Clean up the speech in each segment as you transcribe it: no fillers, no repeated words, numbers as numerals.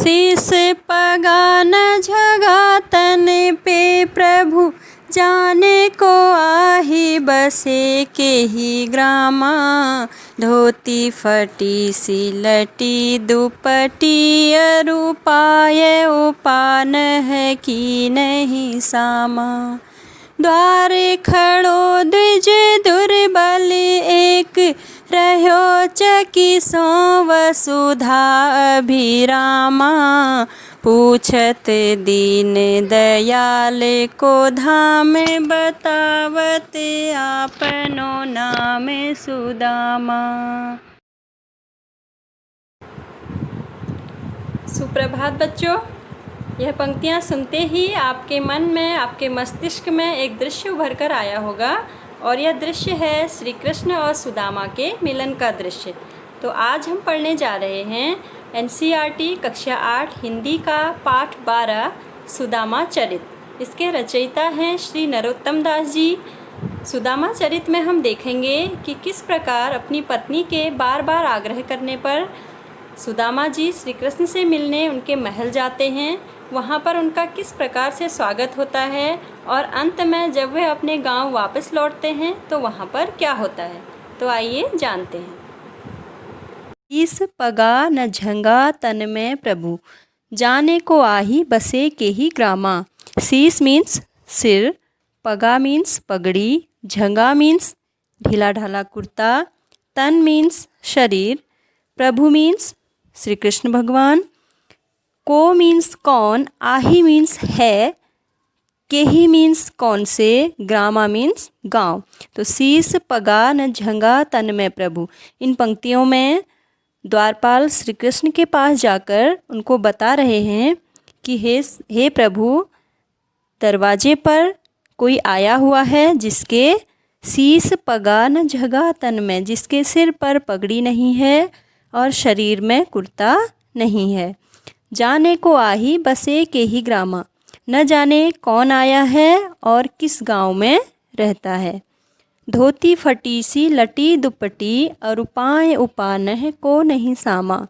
शीस पगान झगा तन पे प्रभु जाने को आही बसे के ही ग्रामा। धोती फटी सी लटी दुपटी अरुपाय उपान है की नहीं सामा। द्वार खड़ो द्विज दुर्बल एक रह्यो चकी सो वसुधा अभिरामा। पूछत दीन दयाल को धाम बतावत आपनो नाम सुदामा। सुप्रभात बच्चों, यह पंक्तियाँ सुनते ही आपके मन में, आपके मस्तिष्क में एक दृश्य उभर कर आया होगा और यह दृश्य है श्री कृष्ण और सुदामा के मिलन का दृश्य। तो आज हम पढ़ने जा रहे हैं NCERT कक्षा 8 हिंदी का पाठ 12 सुदामा चरित। इसके रचयिता हैं श्री नरोत्तम दास जी। सुदामा चरित में हम देखेंगे कि किस प्रकार अपनी पत्नी के बार बार आग्रह करने पर सुदामा जी श्री कृष्ण से मिलने उनके महल जाते हैं। वहाँ पर उनका किस प्रकार से स्वागत होता है और अंत में जब वे अपने गांव वापस लौटते हैं तो वहाँ पर क्या होता है। तो आइए जानते हैं। शीस पगा न झंगा तन में प्रभु जाने को आही बसे के ही ग्रामा। शीस मीन्स सिर, पगा मीन्स पगड़ी, झंगा मीन्स ढीला ढाला कुर्ता, तन मीन्स शरीर, प्रभु मीन्स श्री कृष्ण भगवान, को मीन्स कौन, आही मीन्स है, के ही मीन्स कौन से, ग्रामा मीन्स गांव। तो शीस पगा न झंगा तन में प्रभु, इन पंक्तियों में द्वारपाल श्री कृष्ण के पास जाकर उनको बता रहे हैं कि हे प्रभु, दरवाजे पर कोई आया हुआ है जिसके शीस पगा न झगा तन में, जिसके सिर पर पगड़ी नहीं है और शरीर में कुर्ता नहीं है। जाने को आही बसे के ही ग्रामा, न जाने कौन आया है और किस गांव में रहता है। धोती फटी सी लटी दुपटी अरुपाय उपानह को नहीं सामा।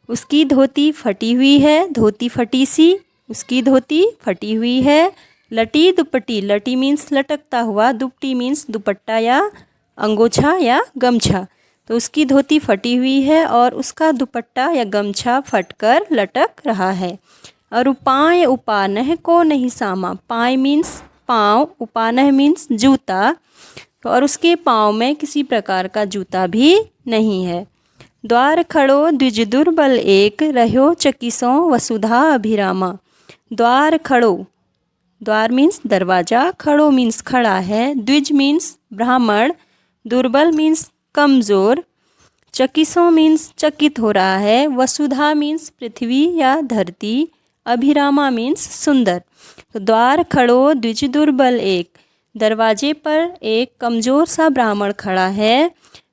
उसकी धोती फटी हुई है, धोती फटी सी, उसकी धोती फटी हुई है। लटी दुपटी, लटी मीन्स लटकता हुआ, दुपटी मीन्स दुपट्टा या अंगोछा या गमछा। तो उसकी धोती फटी हुई है और उसका दुपट्टा या गमछा फटकर लटक रहा है। और उपाय उपानह को नहीं सामा, पाय मीन्स पाँव, उपानह मीन्स जूता, और उसके पाँव में किसी प्रकार का जूता भी नहीं है। द्वार खड़ो द्विज दुर्बल एक रह्यो चकिसों वसुधा अभिरामा। द्वार खड़ो, द्वार मीन्स दरवाज़ा, खड़ो मीन्स खड़ा है, द्विज मीन्स ब्राह्मण, दुर्बल मीन्स कमज़ोर, चकिसों मीन्स चकित हो रहा है, वसुधा मीन्स पृथ्वी या धरती, अभिरामा मीन्स सुंदर। तो द्वार खड़ो द्विज दुर्बल एक, दरवाजे पर एक कमज़ोर सा ब्राह्मण खड़ा है।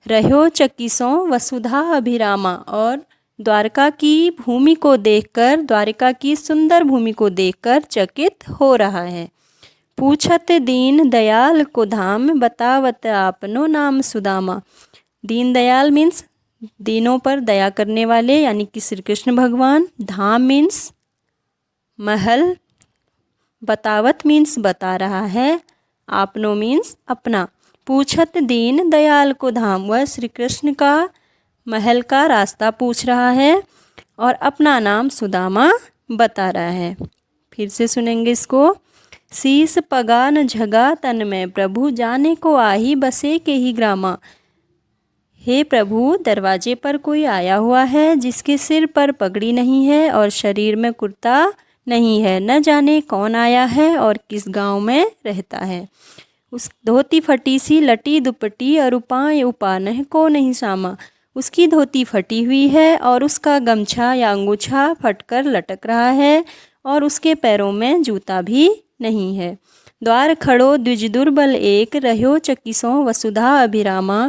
रह्यो चकिसों वसुधा अभिरामा, और द्वारका की भूमि को देखकर, द्वारका की सुंदर भूमि को देखकर चकित हो रहा है। पूछत दीन दयाल को धाम बतावत आपनो नाम सुदामा। दीन दयाल मीन्स दीनों पर दया करने वाले यानी कि श्री कृष्ण भगवान। धाम मीन्स महल, बतावत मीन्स बता रहा है, आपनो मीन्स अपना। पूछत दीन दयाल को धाम, वह श्री कृष्ण का महल का रास्ता पूछ रहा है और अपना नाम सुदामा बता रहा है। फिर से सुनेंगे इसको। शीस पगा न झगा तन में प्रभु जाने को आही बसे के ही ग्रामा। हे प्रभु, दरवाजे पर कोई आया हुआ है जिसके सिर पर पगड़ी नहीं है और शरीर में कुर्ता नहीं है। न जाने कौन आया है और किस गांव में रहता है। उस धोती फटी सी लटी दुपटी अरुपाय उपानह को नहीं सामा। उसकी धोती फटी हुई है और उसका गमछा या अंगूछा फटकर लटक रहा है और उसके पैरों में जूता भी नहीं है। द्वार खड़ो द्विज दुर्बल एक रह्यो चकिसों वसुधा अभिरामा।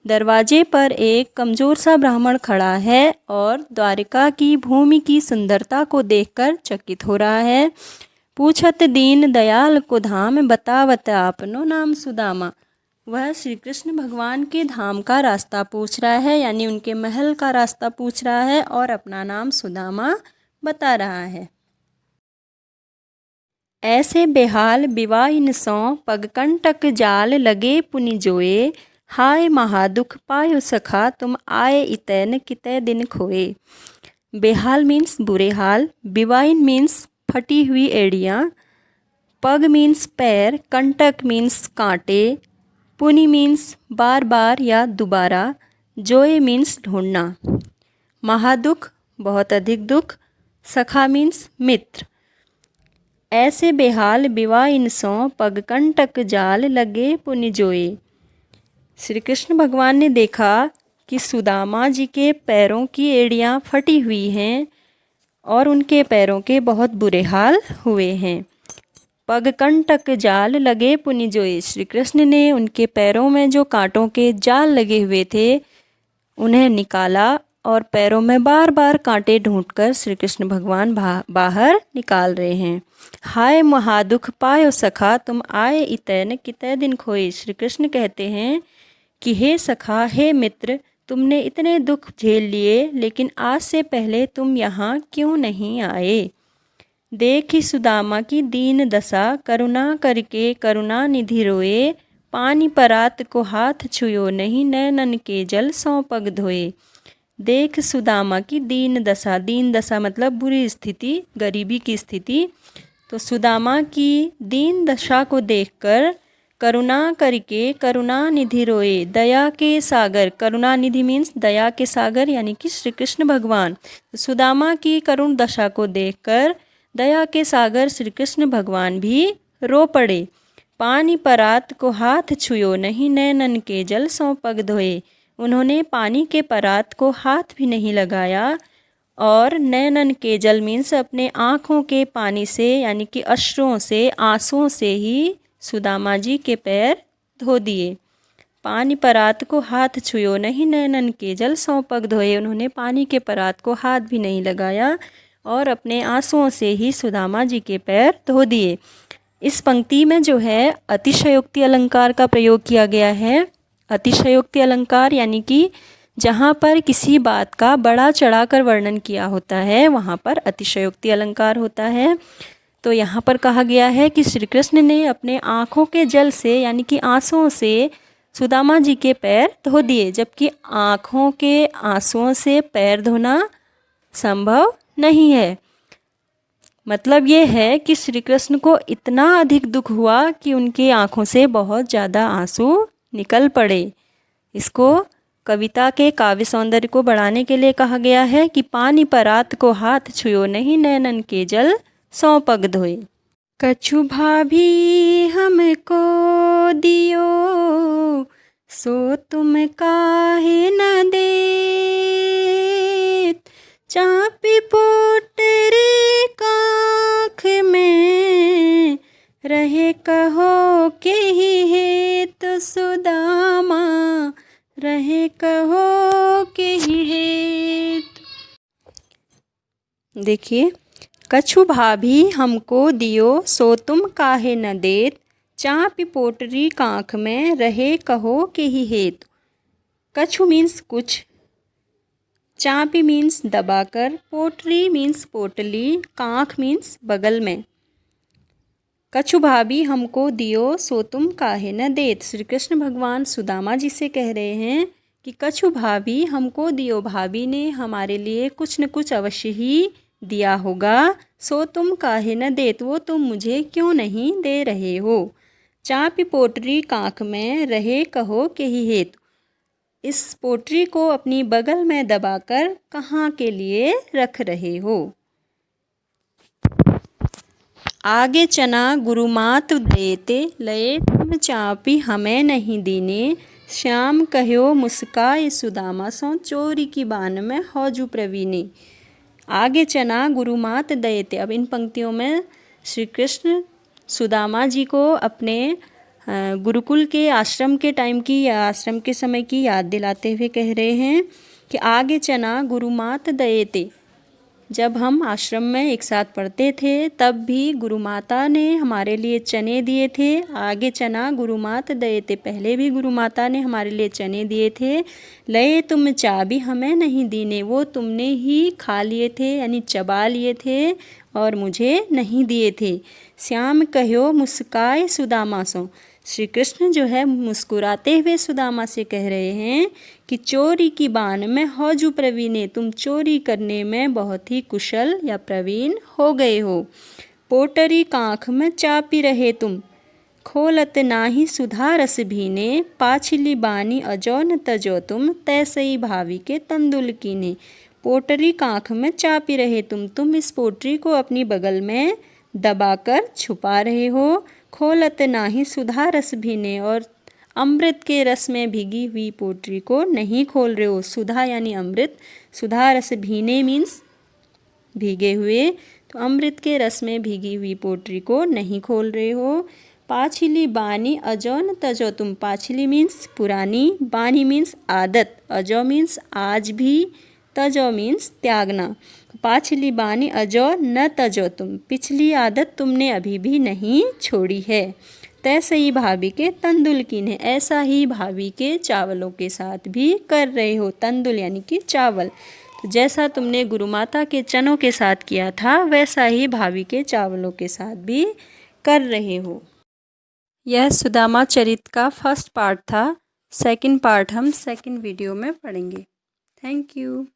दरवाजे पर एक कमज़ोर सा ब्राह्मण खड़ा है और द्वारिका की भूमि की सुंदरता को देखकर चकित हो रहा है। पूछत दीन दयाल को धाम बतावत आपनो नाम सुदामा। वह श्री कृष्ण भगवान के धाम का रास्ता पूछ रहा है, यानी उनके महल का रास्ता पूछ रहा है और अपना नाम सुदामा बता रहा है। ऐसे बेहाल बिवाइन सौ पगकंटक जाल लगे पुनि जोए, हाय महादुख पायो सखा तुम आए इतैन कितै दिन खोए। बेहाल मीन्स बुरे हाल, बिवाइन मीन्स फटी हुई एड़ियाँ, पग मीन्स पैर, कंटक मीन्स कांटे, पुनि मीन्स बार बार या दोबारा, जोए मीन्स ढूंढना। महादुख बहुत अधिक दुख, सखा मीन्स मित्र। ऐसे बेहाल बिवाइन सौ पगकंटक जाल लगे पुनि जोए। श्री कृष्ण भगवान ने देखा कि सुदामा जी के पैरों की एड़ियाँ फटी हुई हैं और उनके पैरों के बहुत बुरे हाल हुए हैं। पगकंटक जाल लगे पुनि जोए। श्री कृष्ण ने उनके पैरों में जो कांटों के जाल लगे हुए थे उन्हें निकाला और पैरों में बार बार कांटे ढूंढकर श्री कृष्ण भगवान बाहर निकाल रहे हैं। हाय महादुख पायो सखा तुम आए इतैन कितै दिन खोए। श्री कृष्ण कहते हैं कि हे सखा, हे मित्र, तुमने इतने दुख झेल लिए, लेकिन आज से पहले तुम यहाँ क्यों नहीं आए। देखी सुदामा की दीन दशा, करुणा करके करुणा निधि रोए, पानी परात को हाथ छुयो नहीं, नैनन के जल सौ पग धोए। देख सुदामा की दीन दशा मतलब बुरी स्थिति, गरीबी की स्थिति। तो सुदामा की दीन दशा को देखकर करुणा करके करुणा निधि रोए। दया के सागर, करुणा निधि मीन्स दया के सागर यानी कि श्री कृष्ण भगवान। सुदामा की करुण दशा को देखकर दया के सागर श्री कृष्ण भगवान भी रो पड़े। पानी परात को हाथ छुयो नहीं, नैनन के जल सौ पग धोए। उन्होंने पानी के परात को हाथ भी नहीं लगाया और नैनन के जल मीन्स अपने आँखों के पानी से यानी कि अश्रुओं से, आंसुओं से ही सुदामा जी के पैर धो दिए। पानी परात को हाथ छुयो नहीं, नैनन के जल सौ पग धोए। उन्होंने पानी के परात को हाथ भी नहीं लगाया और अपने आंसुओं से ही सुदामा जी के पैर धो दिए। इस पंक्ति में जो है अतिशयोक्ति अलंकार का प्रयोग किया गया है। अतिशयोक्ति अलंकार यानी कि जहाँ पर किसी बात का बड़ा चढ़ाकर वर्णन किया होता है वहाँ पर अतिशयोक्ति अलंकार होता है। तो यहाँ पर कहा गया है कि श्री कृष्ण ने अपने आँखों के जल से यानी कि आंसुओं से सुदामा जी के पैर धो दिए, जबकि आँखों के आंसुओं से पैर धोना संभव नहीं है। मतलब ये है कि श्री कृष्ण को इतना अधिक दुख हुआ कि उनकी आँखों से बहुत ज़्यादा आंसू निकल पड़े। इसको कविता के काव्य सौंदर्य को बढ़ाने के लिए कहा गया है कि पानी परात को हाथ छुयो नहीं, नैनन के जल सौ पग धोए। कछु भाभी हमको दियो, सो तुम काहे न देत। चापी पोटरी काख में, रहे कहो के ही हेत। सुदामा रहे कहो के ही हेत। देखिए, कछु भाभी हमको दियो, सो तुम काहे न देत। चापी पोटरी कांख में, रहे कहो के ही हेतु। कछु मीन्स कुछ, चापी मीन्स दबाकर, पोटरी मीन्स पोटली, कांख मीन्स बगल में। कछु भाभी हमको दियो, सो तुम काहे न देत। श्री कृष्ण भगवान सुदामा जी से कह रहे हैं कि कछु भाभी हमको दियो, भाभी ने हमारे लिए कुछ न कुछ अवश्य ही दिया होगा। सो तुम काहे न देत, वो तुम मुझे क्यों नहीं दे रहे हो। चापी पोटरी कांख में, रहे कहो के ही हेतु। इस पोटरी को अपनी बगल में दबाकर कहाँ के लिए रख रहे हो। आगे चना गुरुमात देते, लये तुम चापी हमें नहीं दीने। श्याम कहो मुस्काए सुदामा सो, चोरी की बान में हौजू प्रवीणे। आगे चना गुरुमात दयते। अब इन पंक्तियों में श्री कृष्ण सुदामा जी को अपने गुरुकुल के आश्रम के टाइम की या आश्रम के समय की याद दिलाते हुए कह रहे हैं कि आगे चना गुरुमात दयते। जब हम आश्रम में एक साथ पढ़ते थे तब भी गुरु माता ने हमारे लिए चने दिए थे। आगे चना गुरु मात दए थे, पहले भी गुरु माता ने हमारे लिए चने दिए थे। लए तुम चाबी हमें नहीं दीने, वो तुमने ही खा लिए थे यानी चबा लिए थे और मुझे नहीं दिए थे। श्याम कहो मुस्काए सुदामा सो, श्री कृष्ण जो है मुस्कुराते हुए सुदामा से कह रहे हैं कि चोरी की बान में हौजू प्रवीणे, तुम चोरी करने में बहुत ही कुशल या प्रवीण हो गए हो। पोटरी कांख में चापी रहे तुम, खोलत नाही सुधा रस भीने, पाछली बानी अजो न तजो तुम, तैसई भावी के तंदुल कीने। पोटरी कांख में चापी रहे तुम इस पोटरी को अपनी बगल में दबाकर छुपा रहे हो। खोलत नाही सुधा रस भीने, और अमृत के रस में भीगी हुई पोटरी को नहीं खोल रहे हो। सुधा यानी अमृत, सुधा रस भीने मीन्स भीगे हुए, तो अमृत के रस में भीगी हुई पोटरी को नहीं खोल रहे हो। पाछली बानी अजो न तजो तुम, पाछली मीन्स पुरानी, बानी मीन्स आदत, अजो मीन्स आज भी, तजो मीन्स त्यागना। पाछली बानी अजो न तजो तुम, पिछली आदत तुमने अभी भी नहीं छोड़ी है। तैसे ही भाभी के तंदुल कीने, ऐसा ही भाभी के चावलों के साथ भी कर रहे हो। तंदुल यानी कि चावल, तो जैसा तुमने गुरु माता के चनों के साथ किया था वैसा ही भाभी के चावलों के साथ भी कर रहे हो। यह सुदामा चरित का फर्स्ट पार्ट था। सेकंड पार्ट हम सेकंड वीडियो में पढ़ेंगे। Thank you.